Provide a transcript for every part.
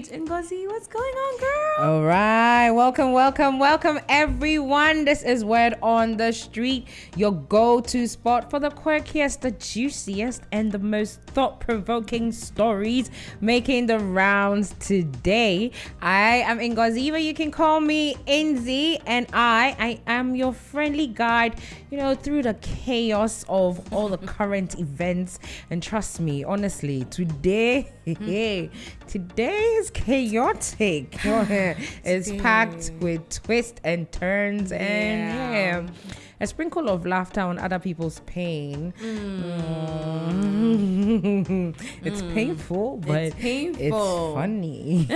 Street. Ngozi, what's going on, girl? All right. Welcome, everyone. This is Word on the Street, your go-to spot for the quirkiest, the juiciest, and the most thought-provoking stories making the rounds today. I am Ngozi, but you can call me Inzi, and I am your friendly guide, through the chaos of all the current events. And trust me, honestly, today is chaotic. It's packed with twists and turns and a sprinkle of laughter on other people's pain. It's painful, but it's funny.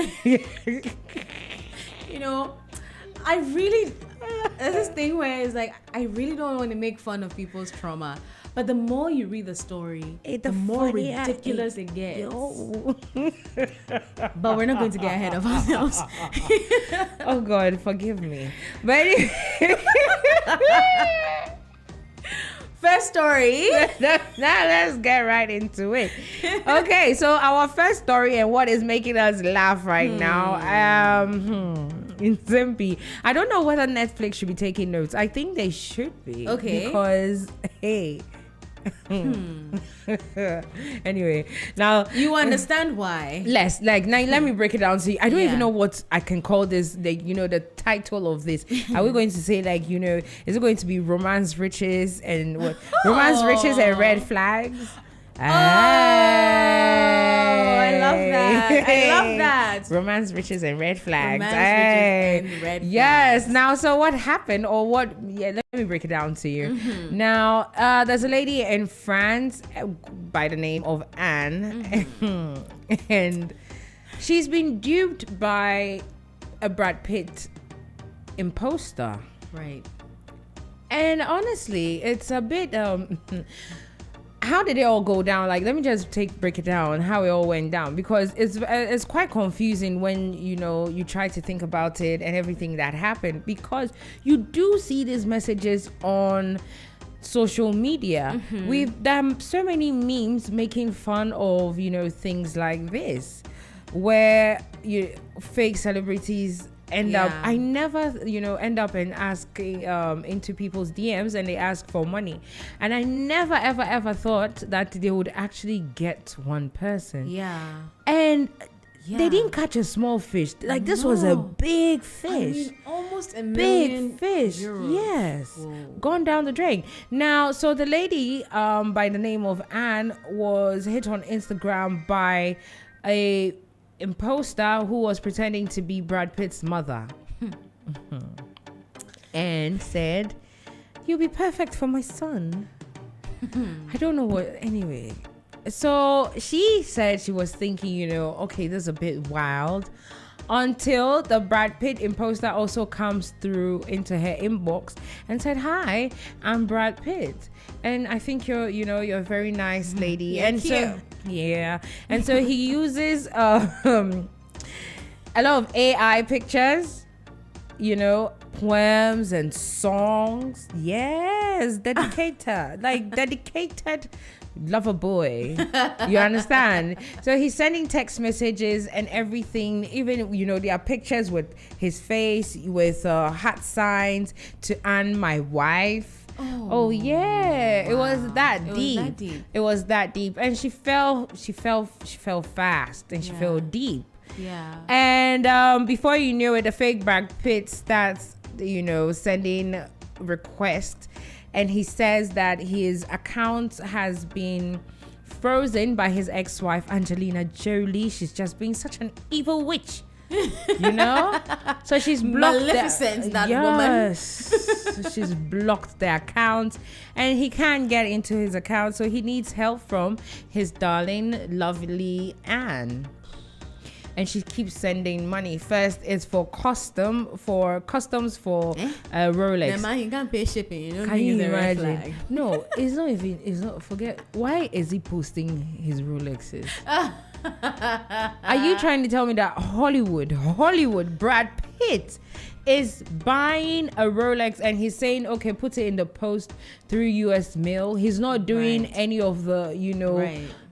I really, there's this thing where it's like, I really don't want to make fun of people's trauma. But the more you read the story, the more ridiculous it gets. But we're not going to get ahead of ourselves. Oh God, forgive me. But first story. Now let's get right into it. Okay, so our first story and what is making us laugh right now. In Zimpi, I don't know whether Netflix should be taking notes. I think they should be. Okay. Because anyway, now you understand why. Let me break it down to you. I don't even know what I can call this, the title of this. Are we going to say is it going to be romance riches and what? Romance riches and red flags? I love that. Romance, riches, and red flags. Yes. Now, so what happened or what? Yeah, let me break it down to you. Now, there's a lady in France by the name of Anne, and she's been duped by a Brad Pitt imposter. Right. And honestly, it's a bit how did it all go down? Let me just break it down how it all went down, because it's quite confusing when you try to think about it and everything that happened, because you do see these messages on social media. We've done so many memes making fun of things like this, where fake celebrities end up. I never end up and ask into people's DMs and they ask for money, and I never ever thought that they would actually get one person. And they didn't catch a small fish. This was a big fish. Almost a million big fish euros. Yes. Gone down the drain. Now, so the lady by the name of Anne was hit on Instagram by a imposter who was pretending to be Brad Pitt's mother and said, "You'll be perfect for my son." I don't know what. Anyway, so she said she was thinking, okay, this is a bit wild, until the Brad Pitt imposter also comes through into her inbox and said, "Hi, I'm Brad Pitt, and I think you're a very nice lady." And cute. And so he uses a lot of AI pictures, poems and songs. Yes, dedicated lover boy. You understand? So he's sending text messages and everything, even there are pictures with his face, with heart signs to Anne, my wife. Wow. It was that deep. It was that deep, and she fell fast, and she fell deep. And before you knew it, the fake Brad Pitt starts sending requests, and he says that his account has been frozen by his ex-wife Angelina Jolie. She's just being such an evil witch. So she's blocked Maleficent, that woman. So she's blocked the account, and he can't get into his account, so he needs help from his darling, lovely Anne. And she keeps sending money. First, it's for customs for Rolex. The man, you can't pay shipping. You don't Can use you a red imagine? flag. No, it's not even. It's not. Forget. Why is he posting his Rolexes? Are you trying to tell me that Hollywood Brad Pitt is buying a Rolex and he's saying, okay, put it in the post through US mail? He's not doing any of the,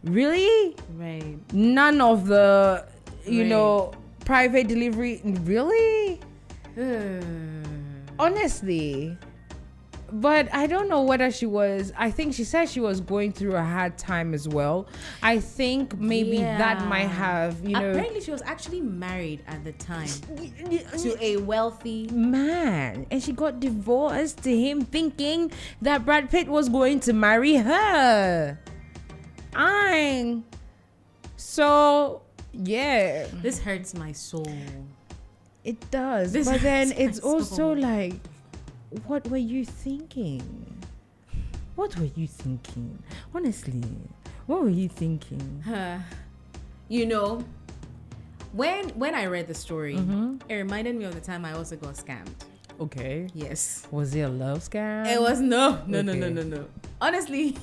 really? Right. None of the you know, private delivery. Really? Honestly. But I don't know whether I think she said she was going through a hard time as well. I think maybe that might have, you know. Apparently she was actually married at the time to a wealthy man. And she got divorced to him thinking that Brad Pitt was going to marry her. So, yeah. This hurts my soul. It does. But then it's also like, what were you thinking? Honestly, what were you thinking? You know, when I read the story, it reminded me of the time I also got scammed. Okay. Yes. Was it a love scam? It was no. Honestly,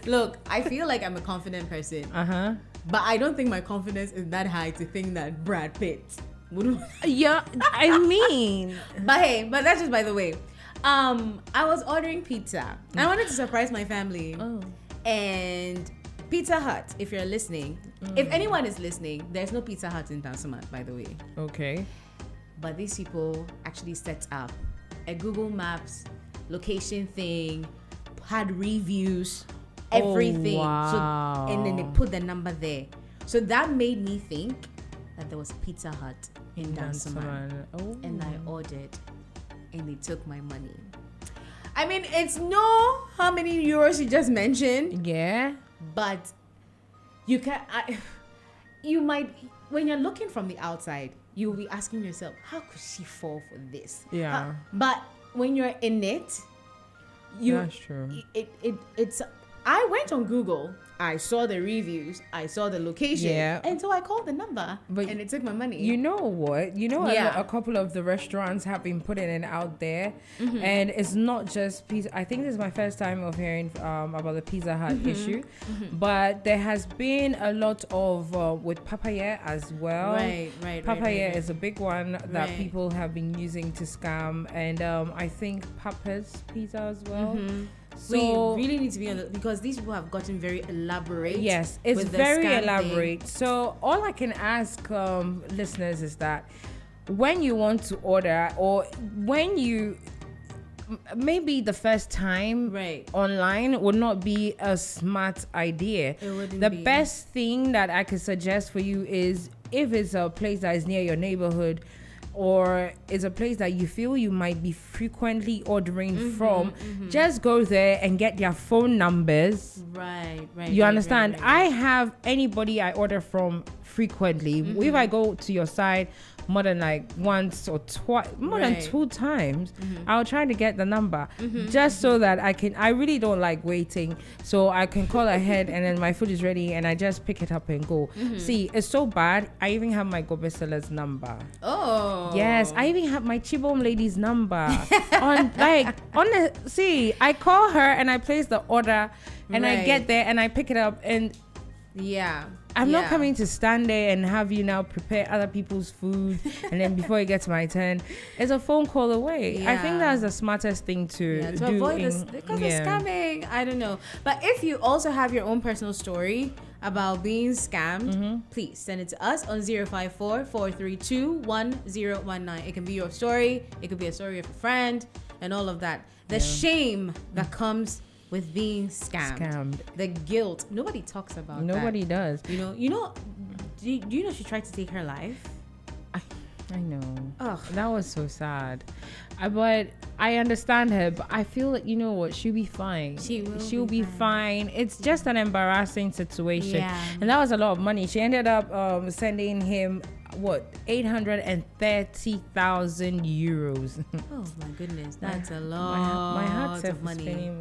look, I feel like I'm a confident person. But I don't think my confidence is that high to think that Brad Pitt would. Yeah, I mean. But that's just by the way. I was ordering pizza. I wanted to surprise my family. And Pizza Hut, if you're listening, if anyone is listening, there's no Pizza Hut in Dansomat, by the way. Okay. But these people actually set up a Google Maps location thing, had reviews, everything. Wow. So, and then they put the number there. So that made me think that there was a Pizza Hut in Dansomat. And I ordered. And they took my money. I mean, it's no how many euros you just mentioned. Yeah. But you might, when you're looking from the outside, you'll be asking yourself, how could she fall for this? Yeah. But when you're in it, that's true. It's. I went on Google. I saw the reviews. I saw the location. Yeah. And so I called the number. And it took my money. You know what? A couple of the restaurants have been putting it out there. And it's not just pizza. I think this is my first time of hearing about the Pizza Hut issue. But there has been a lot of with papaya as well. Right. Papaya is a big one that people have been using to scam. And I think Papa's Pizza as well. So we really need to be on because these people have gotten very elaborate. Yes, it's very elaborate. So all I can ask listeners is that when you want to order or when you maybe the first time online would not be a smart idea. The best thing that I could suggest for you is if it's a place that is near your neighborhood, or is a place that you feel you might be frequently ordering from, just go there and get their phone numbers. Right. You understand? I have anybody I order from frequently. If I go to your site more than like once or twice, more than 2 times, I'll try to get the number just so that I really don't like waiting, so I can call ahead and then my food is ready and I just pick it up and go. See, it's so bad. I even have my Gobe seller's number. Yes, I even have my Chibom lady's number. See, I call her and I place the order and I get there and I pick it up and I'm not coming to stand there and have you now prepare other people's food and then before it gets my turn, it's a phone call away. I think that's the smartest thing to do. Avoid this because it's scamming. I don't know. But if you also have your own personal story about being scammed, please send it to us on 054-432-1019. It can be your story. It could be a story of a friend and all of that. The shame that comes with being scammed. The guilt. Nobody talks about that. Nobody does. Do you know she tried to take her life? I know. Ugh. That was so sad. But I understand her, but I feel like, you know what, she'll be fine. She'll be fine. It's just an embarrassing situation. And that was a lot of money. She ended up sending him 830,000 euros. Oh my goodness, that's a lot. My heart's of money.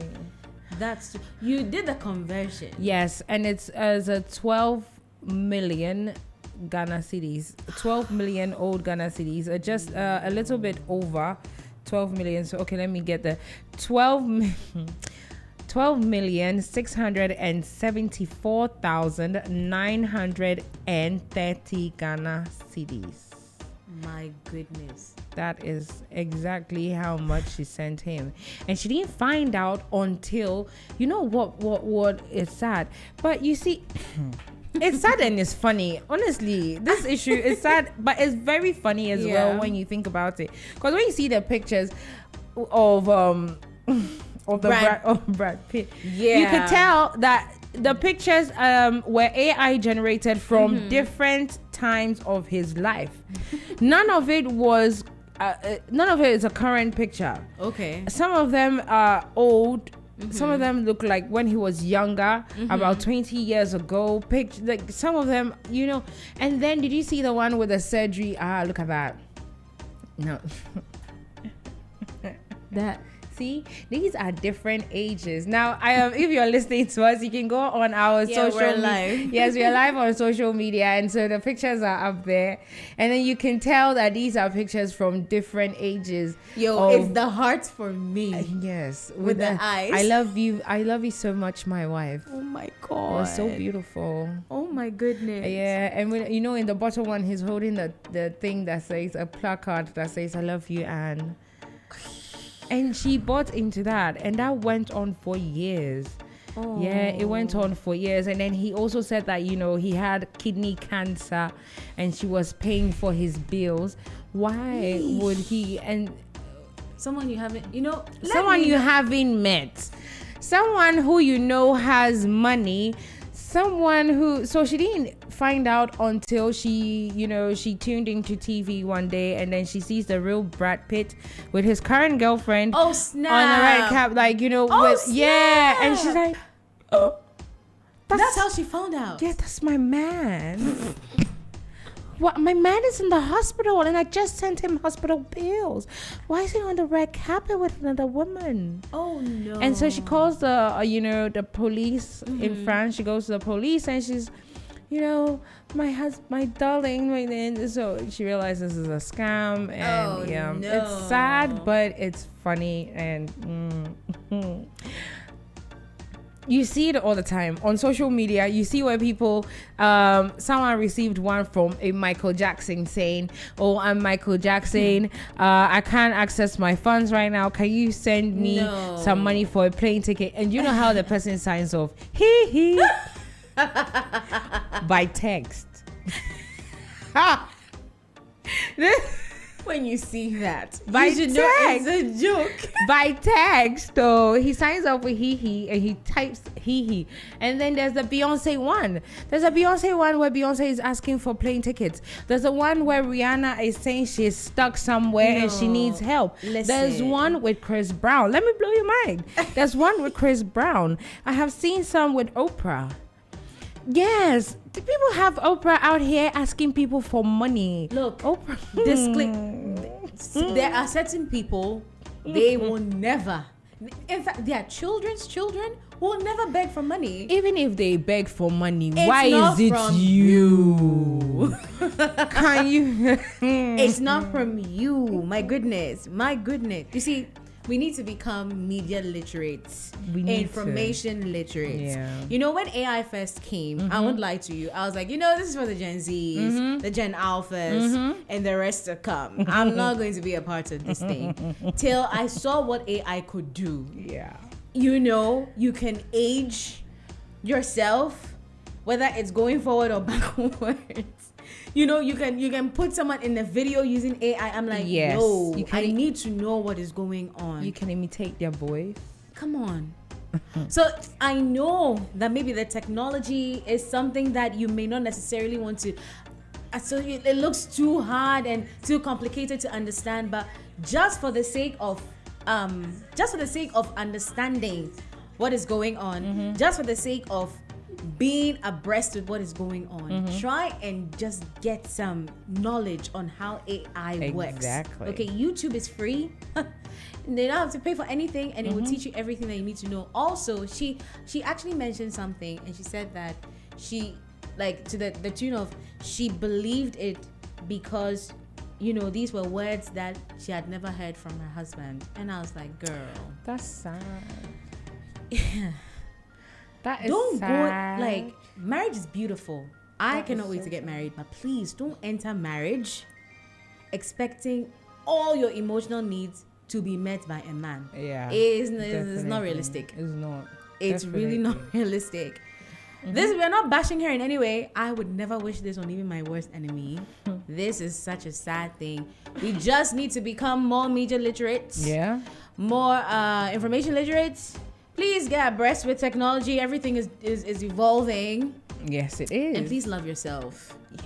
You did the conversion. Yes, and it's as a 12 million Ghana cedis, 12 million old Ghana cedis, just a little bit over 12 million. So okay, let me get the 12,674,930 Ghana cedis. My goodness. That is exactly how much she sent him. And she didn't find out until, you know what is sad. But you see, It's sad and it's funny. Honestly, this issue is sad, but it's very funny as well when you think about it. Because when you see the pictures of Brad Pitt, you could tell that the pictures were AI generated from different times of his life. None of it is a current picture. Okay. Some of them are old. Some of them look like when he was younger, about 20 years ago. Like some of them, And then did you see the one with the surgery? Look at that. No. See, these are different ages. Now, if you're listening to us, you can go on our social media. Yes, we are live on social media, and so the pictures are up there, and then you can tell that these are pictures from different ages. It's the heart for me. Yes, with the eyes. I love you so much, my wife. Oh my God, so beautiful. Oh my goodness. Yeah, and when, in the bottom one, he's holding the thing that says, a placard that says, "I love you, Anne." And she bought into that, and that went on for years. Oh. Yeah, it went on for years. And then he also said that, he had kidney cancer and she was paying for his bills. Why would he? And someone you haven't, met, someone who has money, someone who, so she didn't find out until she tuned into TV one day, and then she sees the real Brad Pitt with his current girlfriend. Oh snap! On a red cap, and she's like, oh, that's how she found out. Yeah, that's my man. What? My man is in the hospital, and I just sent him hospital bills. Why is he on the red carpet with another woman? Oh no! And so she calls the police in France. She goes to the police, and she's, my darling, and so she realizes this is a scam, and it's sad, but it's funny, and you see it all the time on social media. You see where people, someone received one from a Michael Jackson saying, "Oh, I'm Michael Jackson. I can't access my funds right now. Can you send me some money for a plane ticket?" And you know how the person signs off? Hee by text. When you see that, by you should know it's a joke. By text, so he signs up with he and he types he. And then there's the Beyonce one. There's a Beyonce one where Beyonce is asking for plane tickets. There's the one where Rihanna is saying she's stuck somewhere and she needs help. Listen. There's one with Chris Brown. Let me blow your mind. There's one with Chris Brown. I have seen some with Oprah. Yes, the people have Oprah out here asking people for money. Look, Oprah. There are certain people, they will never. In fact, their children's children will never beg for money. Even if they beg for money, why is it you? Can you? It's not from you. My goodness. You see, we need to become media literates, information literates. Yeah. When AI first came, I won't lie to you. I was like, this is for the Gen Zs, the Gen Alphas, and the rest to come. I'm not going to be a part of this thing. Till I saw what AI could do. Yeah. You can age yourself, whether it's going forward or backwards. You can put someone in a video using AI. I'm like, I need to know what is going on. You can imitate their voice. Come on. So I know that maybe the technology is something that you may not necessarily want to. So it looks too hard and too complicated to understand. But just for the sake of understanding what is going on, just for the sake of being abreast with what is going on, try and just get some knowledge on how AI works. Exactly. Okay, YouTube is free. They don't have to pay for anything, and it will teach you everything that you need to know. Also, she actually mentioned something, and she said that she, to the tune of, she believed it because these were words that she had never heard from her husband. And I was like, girl, that's sad. Yeah. That is sad. Marriage is beautiful. I cannot wait to get married, but please don't enter marriage expecting all your emotional needs to be met by a man. Yeah. It's not realistic. It's not. It's really not realistic. This, we're not bashing her in any way. I would never wish this on even my worst enemy. This is such a sad thing. We just need to become more media literate. Yeah. More information literate. Please get abreast with technology. Everything is evolving. Yes, it is. And please love yourself. Yes.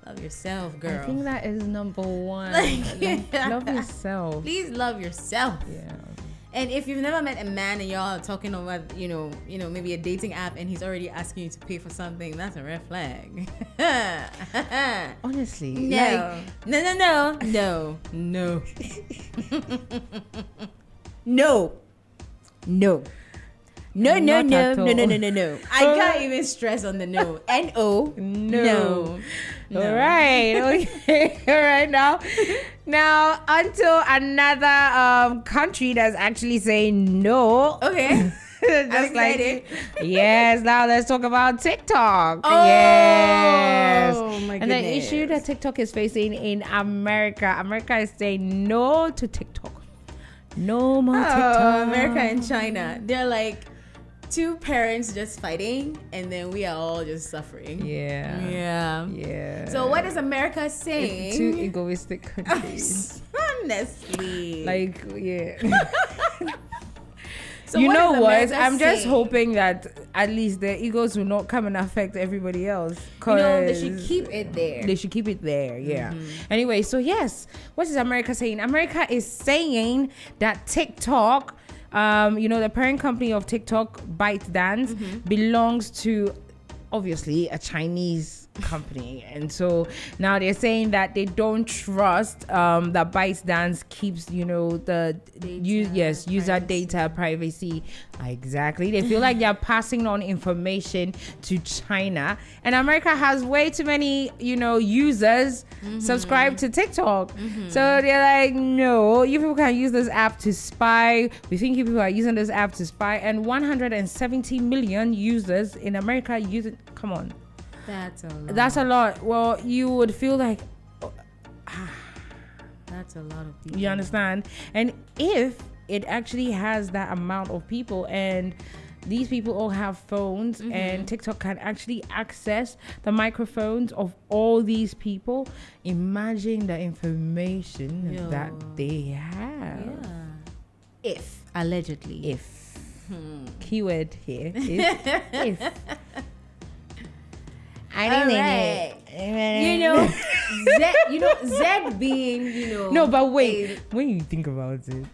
Love yourself, girl. I think that is number one. Love yourself. Please love yourself. Yeah. And if you've never met a man and y'all are talking about, maybe a dating app and he's already asking you to pay for something, that's a red flag. Honestly. No. No. No. No. No. I can't even stress on the no. N-O. No. All right. Okay. All right. Now until another country that's actually saying no. Okay. Just like, yes. Now let's talk about TikTok. Oh, yes. My and goodness. the issue that TikTok is facing in America. America is saying no to TikTok. No more TikTok. America and China. They're like two parents just fighting, and then we are all just suffering. Yeah. So what is America saying? It's two egoistic countries. Honestly. Like, yeah. So you know what? America I'm just saying? hoping that at least their egos will not come and affect everybody else. They should keep it there. They should keep it there, yeah. Anyway, so yes, what is America saying? America is saying that TikTok, the parent company of TikTok, ByteDance, belongs to obviously a Chinese company, and so now they're saying that they don't trust that ByteDance keeps the user data privacy. Exactly. They feel like they're passing on information to China, and America has way too many users subscribed to TikTok. So they're like, no, you people can use this app to spy. We think you people are using this app to spy, and 170 million users in America using. Come on. That's a lot. Well, you would feel like that's a lot of people. You understand? And if it actually has that amount of people, and these people all have phones, and TikTok can actually access the microphones of all these people, imagine the information that they have. Yeah. If allegedly. Keyword here is if. I All didn't right. Z being, No, but wait. When you think about it,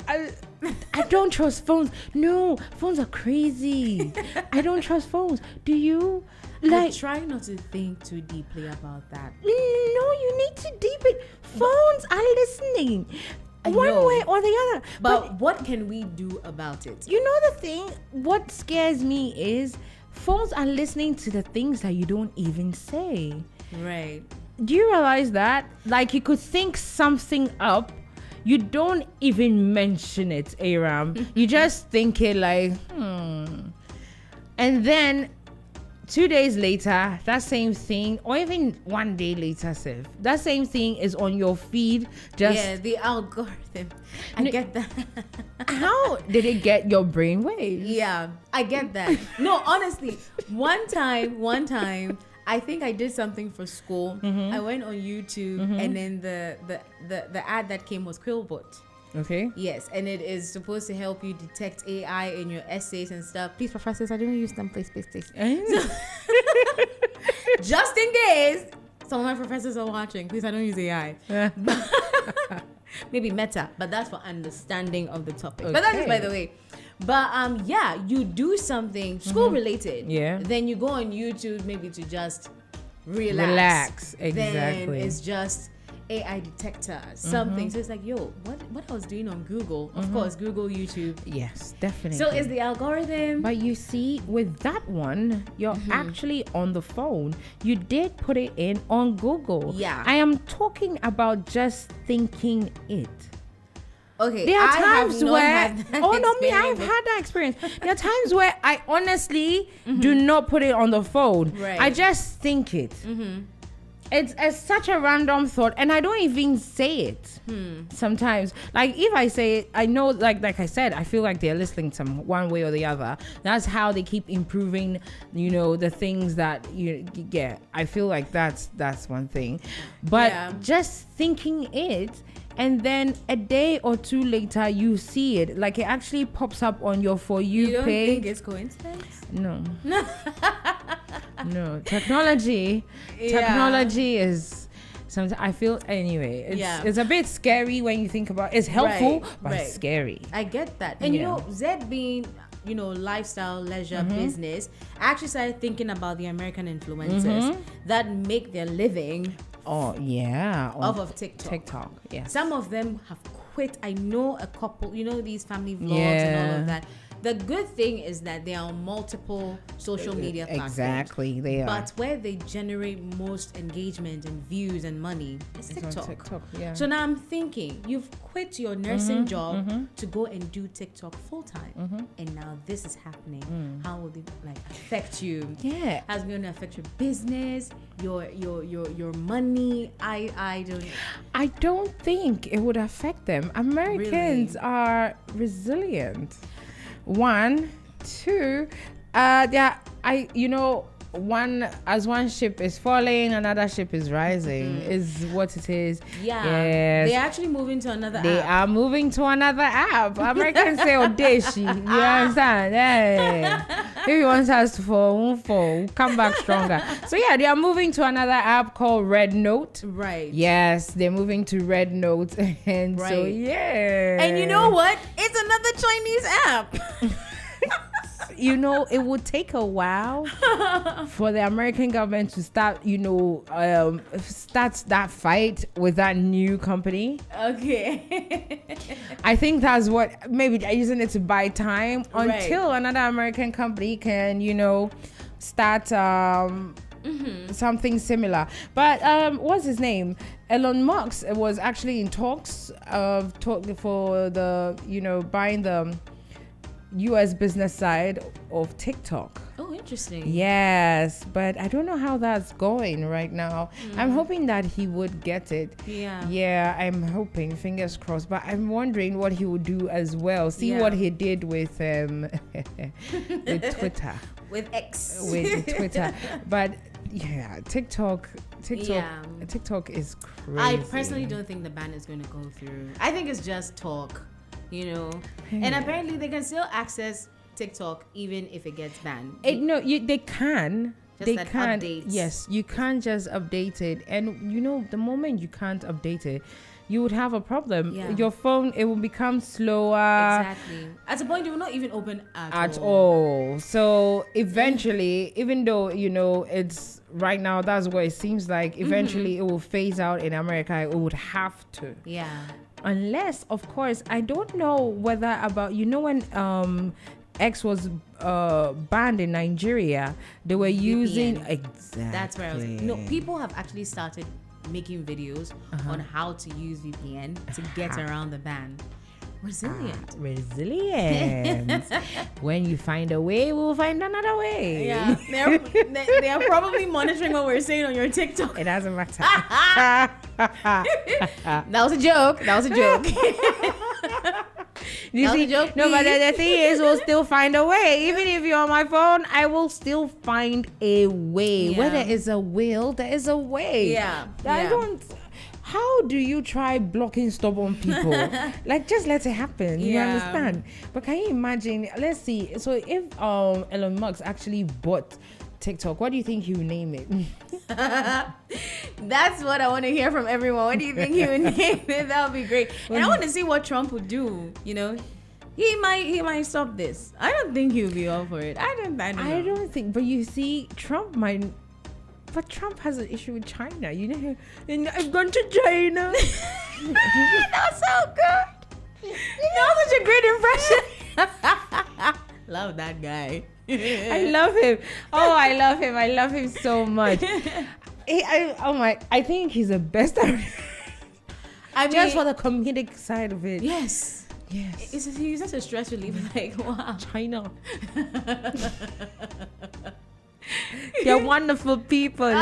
I don't trust phones. No, phones are crazy. I don't trust phones. Do you? I try not to think too deeply about that. No, you need to deep it. Phones are listening. One way or the other. But what can we do about it? You know the thing? What scares me is phones are listening to the things that you don't even say. Right. Do you realize that? Like, you could think something up. You don't even mention it, Aram. You just think it like, And then 2 days later, that same thing, or even 1 day later, that same thing is on your feed. The algorithm. I get that. How did it get your brainwaves? Yeah, I get that. No, honestly, one time, I think I did something for school. I went on YouTube, and then the ad that came was Quillbot. Okay. Yes, and it is supposed to help you detect AI in your essays and stuff. Please, professors, I don't use them. Please. So, just in case some of my professors are watching, please, I don't use AI. Maybe Meta, but that's for understanding of the topic. Okay. But that's just by the way. But you do something school related. Yeah. Then you go on YouTube maybe to just relax. Exactly. Then it's just AI detector, something. So it's like, what I was doing on Google, of course, Google, YouTube. Yes, definitely. So it's the algorithm. But you see, with that one, you're actually on the phone. You did put it in on Google. Yeah. I am talking about just thinking it. Okay. There are times where, I've had that experience. There are times where I honestly do not put it on the phone. Right. I just think it. it's such a random thought, and I don't even say it sometimes. Like if I say it, I know, like I said, I feel like they're listening to one way or the other. That's how they keep improving, you know, the things that you get. I feel like that's one thing, but just thinking it, and then a day or two later you see it, like it actually pops up on your For You don't page. Think it's coincidence? No. No, technology is sometimes, I feel, anyway, it's a bit scary when you think about it. It's helpful, but it's scary. I get that. And you know, Zed being, you know, lifestyle, leisure, business, I actually started thinking about the American influencers that make their living off of TikTok. Yes. Some of them have quit. I know a couple, you know, these family vlogs and all of that. The good thing is that they are on multiple social media platforms. Exactly, they are. But where they generate most engagement and views and money is TikTok. TikTok, So now I'm thinking, you've quit your nursing job to go and do TikTok full time, and now this is happening. How will it affect you? Yeah, how's it going to affect your business, your money? I don't think it would affect them. Americans are resilient. 1, 2, one ship is falling, another ship is rising, is what it is. They're actually moving to another app. They are moving to another app. Americans say Odeshi. You understand? Hey. If he wants us to fall, we'll come back stronger. So they are moving to another app called Red Note. Right. Yes, they're moving to Red Note. And so and you know what? It's another Chinese app. You know, it would take a while for the American government to start, start that fight with that new company. Okay. I think that's what, maybe they're using it to buy time until another American company can, start something similar. But what's his name? Elon Musk was actually in talks for the, buying the US business side of TikTok. Oh, interesting. Yes, but I don't know how that's going right now. I'm hoping that he would get it. Yeah, I'm hoping, fingers crossed. But I'm wondering what he would do as well. See what he did with with Twitter. With X. With Twitter. But TikTok is crazy. I personally don't think the ban is going to go through. I think it's just talk. And apparently they can still access TikTok even if it gets banned. They can. They can. Updates. Yes, you can't just update it. And the moment you can't update it, you would have a problem. Your phone, it will become slower. Exactly. At a point, it will not even open at all. So eventually, even though, it's right now, that's what it seems like. Eventually, it will phase out in America. It would have to. Yeah. Unless, of course, I don't know whether about, when X was banned in Nigeria, they were VPN. using exactly. That's where I was. No, people have actually started making videos on how to use VPN to get around the ban. Resilient. When you find a way, we'll find another way. Yeah, they are probably monitoring what we're saying on your TikTok. It doesn't matter. That was a joke. You see, joke, no, but the thing is, we'll still find a way. Even if you're on my phone, I will still find a way. Where there is a will, there is a way. How do you try blocking stubborn people? Just let it happen. You understand? But can you imagine? Let's see. So if Elon Musk actually bought TikTok, what do you think he would name it? That's what I want to hear from everyone. What do you think he would name it? That would be great. And I want to see what Trump would do. He might stop this. I don't think he'll be all for it. I don't know. Think. But you see, Trump might. But Trump has an issue with China. I've gone to China. That's so good. That was such a great impression. Love that guy. I love him. Oh, I love him. I love him so much. I think he's the best. Just for the comedic side of it. Yes. He's such a stress relief. Wow. China. They're wonderful people.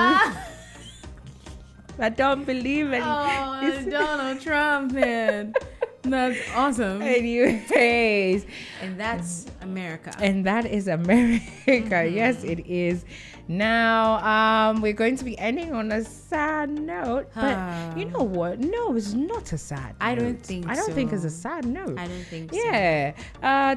I don't believe it. Oh, Donald Trump, man. That's awesome. Anyways. And that's America. And that is America. Yes, it is. Now, we're going to be ending on a sad note. But you know what? No, it's not a sad note. I don't think it's a sad note. I don't think so. Yeah.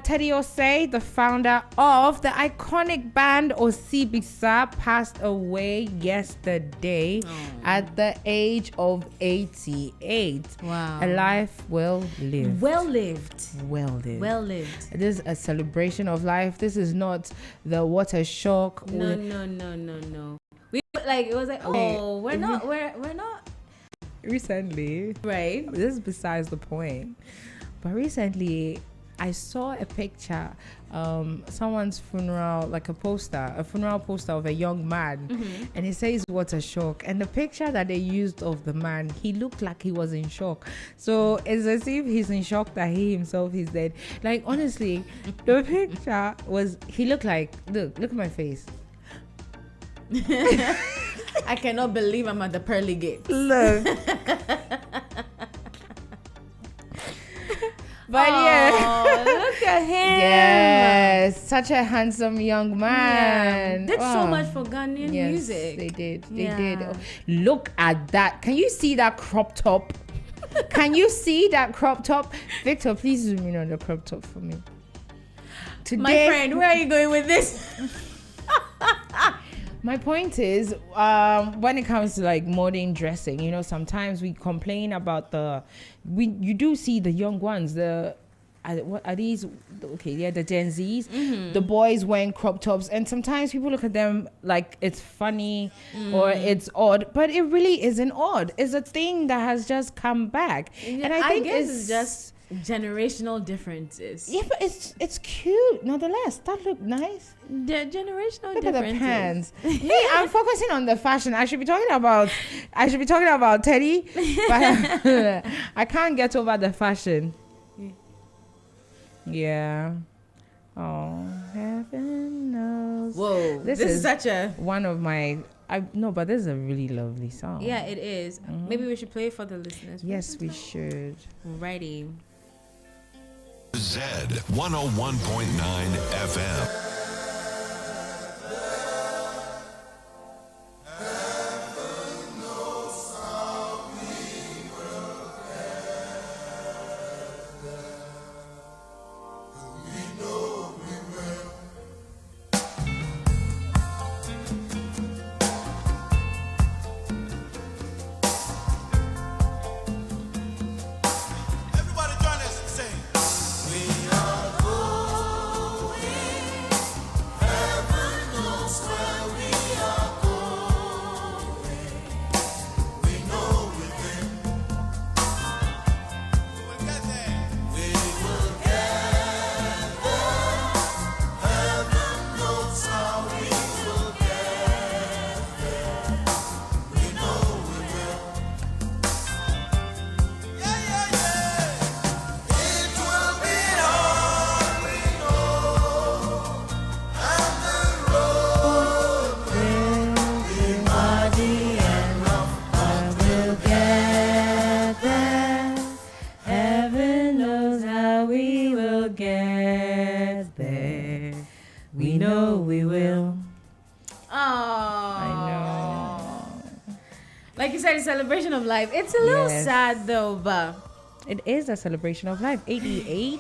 Teddy Osei, the founder of the iconic band Osibisa, passed away yesterday at the age of 88. Wow. A life well lived. Well lived. Well lived. Well lived. This is a celebration of life. This is not the what a shock. No. We it was like, we're not Recently, right. This is besides the point. But recently, I saw a picture, someone's funeral, like a funeral poster of a young man, and it says what a shock. And the picture that they used of the man, he looked like he was in shock. So it's as if he's in shock that he himself is dead. Like, honestly, the picture he looked like, look at my face. I cannot believe I'm at the pearly gate. Look. But look at him. Yes, such a handsome young man. Yeah. Did so much for Ghanaian music. They did. Look at that. Can you see that crop top? Can you see that crop top? Victor, please zoom in on the crop top for me. Today, my friend, where are you going with this? My point is, when it comes to like modern dressing, sometimes we complain about you do see the young ones, what are these? Okay, yeah, the Gen Zs, the boys wearing crop tops, and sometimes people look at them like it's funny or it's odd, but it really isn't odd. It's a thing that has just come back, and I think it's just generational differences. Yeah, but it's cute nonetheless. That look nice. The generational look differences. At the pants. Hey, I'm focusing on the fashion. I should be talking about Teddy, but I can't get over the fashion. Yeah. Oh, heaven knows. Whoa, this is such a one of my. But this is a really lovely song. Yeah, it is. Maybe we should play it for the listeners. Yes, we should. Alrighty. Z 101.9 FM. Celebration of life. It's a little sad though, but it is a celebration of life. 88.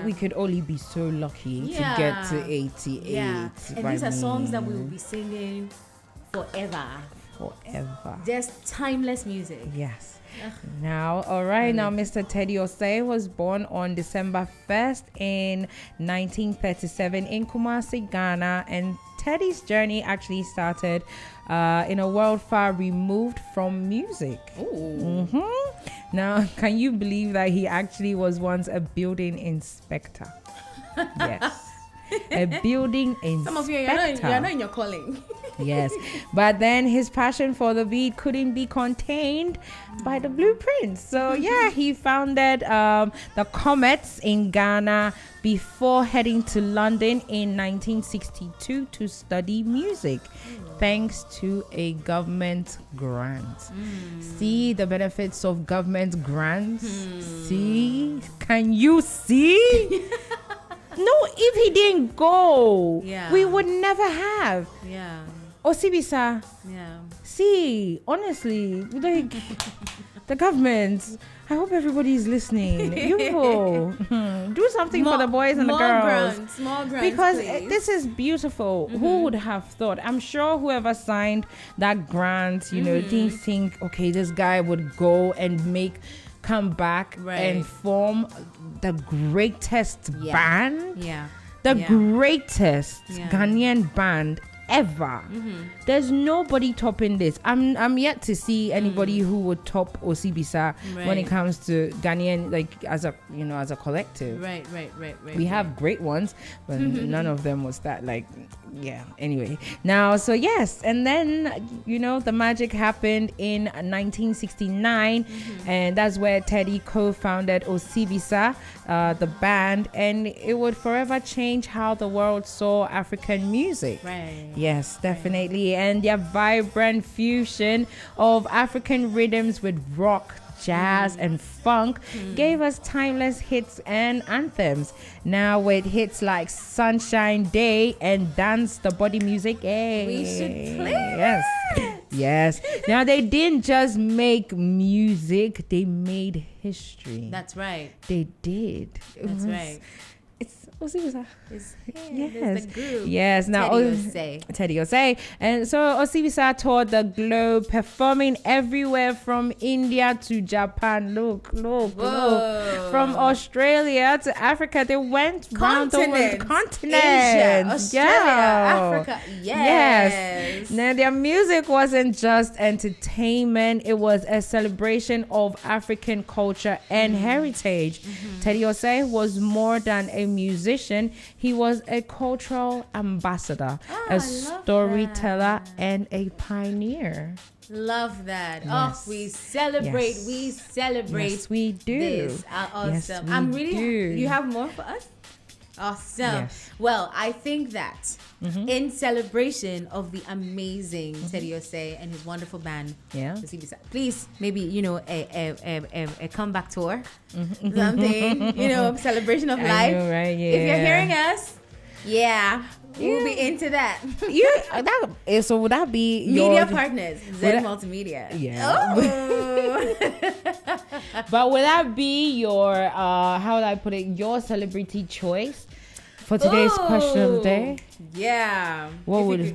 We could only be so lucky to get to 88. Yeah. And these are songs that we will be singing forever. Just timeless music. Yes. Now, all right. Now, Mr. Teddy Osei was born on December 1st in 1937 in Kumasi, Ghana, and Teddy's journey actually started in a world far removed from music. Now, can you believe that he actually was once a building inspector? Yes. a building inspector. Some of you, you're not in your calling. Yes, but then his passion for the beat couldn't be contained by the blueprints. So yeah, he founded the Comets in Ghana before heading to London in 1962 to study music, thanks to a government grant. See the benefits of government grants? See? Can you see? No, if he didn't go, we would never have. Yeah. Osibisa. Yeah. See, honestly, like the government. I hope everybody's listening. You do something for the boys and the girls. Small grants, because please. This is beautiful. Who would have thought? I'm sure whoever signed that grant, didn't think, okay, this guy would go and come back and form the greatest band. Yeah. The greatest Ghanaian band ever. There's nobody topping this. I'm yet to see anybody who would top Osibisa when it comes to Ghanaian, like as a collective. Right. We have great ones, but none of them was that anyway. Now, so yes, and then the magic happened in 1969, and that's where Teddy co-founded Osibisa, the band, and it would forever change how the world saw African music. Right. Yes, definitely. And their vibrant fusion of African rhythms with rock, jazz, and funk gave us timeless hits and anthems. Now with hits like Sunshine Day and Dance the Body Music. We should play Yes. Now they didn't just make music, they made history. That's right. They did. That's right. It's Osibisa. Yes. The group. Yes. Now Teddy Osei. And so Osibisa toured the globe, performing everywhere from India to Japan. Look. From Australia to Africa. They went round the world. Continent. Asia, Australia, Africa. Yes. Now their music wasn't just entertainment. It was a celebration of African culture and heritage. Teddy Osei was more than a musician. He was a cultural ambassador, a storyteller, and a pioneer. Love that. Yes. Oh, we celebrate. Yes. We celebrate. Yes, we do. This. Awesome. Yes, I'm we really. do. You have more for us? Awesome. Yes. Well, I think that in celebration of the amazing Teddy Osei and his wonderful band, Osibisa, please maybe a comeback tour, something, celebration of life. Know, right? Yeah. If you're hearing us, we'll be into that. So would that be media partners? Z Multimedia. Yeah. Oh. But would that be your how would I put it? Your celebrity choice for today's question of the day? Yeah. What would it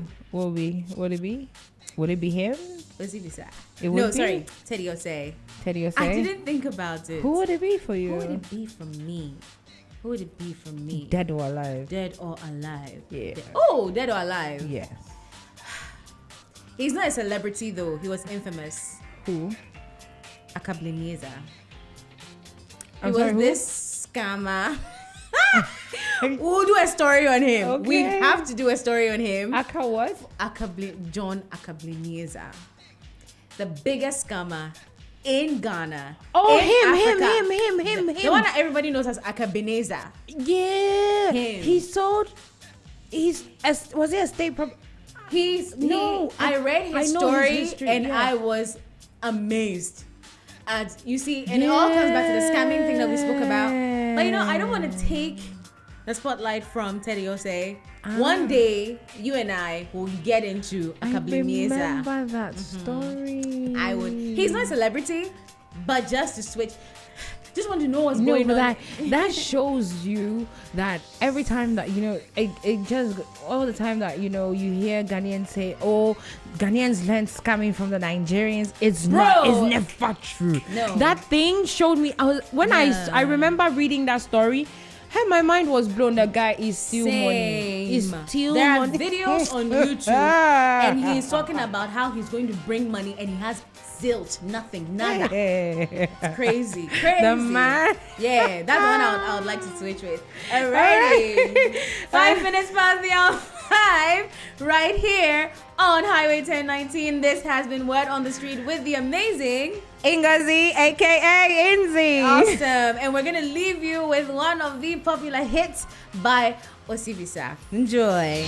be? Would it be him? Osibisa. No, sorry. Teddy Osei. Teddy Osei. I didn't think about it. Who would it be for you? Who would it be for me? Who would it be for me? Dead or alive? Dead or alive? Yeah. Dead or alive? Yes. He's not a celebrity though. He was infamous. Who? Akablinieza. He was this scammer. We'll do a story on him. Okay. We have to do a story on him. What? John Akablinieza. The biggest scammer in Ghana. Oh, him. him. The one that everybody knows as Akabeneza. Yeah. Him. He sold. Was he a state property? I read his story and I was amazed. You see, and it all comes back to the scamming thing that we spoke about. But I don't want to take the spotlight from Teddy Osei. One day, you and I will get into Akablinieza. I remember that story. I would. He's not a celebrity, but just to switch. Just want to know what's going on. That shows you that every time that it just all the time that you hear Ghanaians say, "Oh, Ghanaians learn scamming from the Nigerians." It's never true. No. That thing showed me. I remember reading that story. Hey, my mind was blown. The guy is still money. He's still there are money. videos on YouTube, and he's talking about how he's going to bring money, and he has zilch, nothing, nada. It's crazy. The man. Yeah, that's the one I would like to switch with. Alrighty. 5 minutes past the hour 5, right here on Highway 1019. This has been Word on the Street with the amazing Ingazi, aka Inzi. Awesome. And we're going to leave you with one of the popular hits by Osibisa. Enjoy.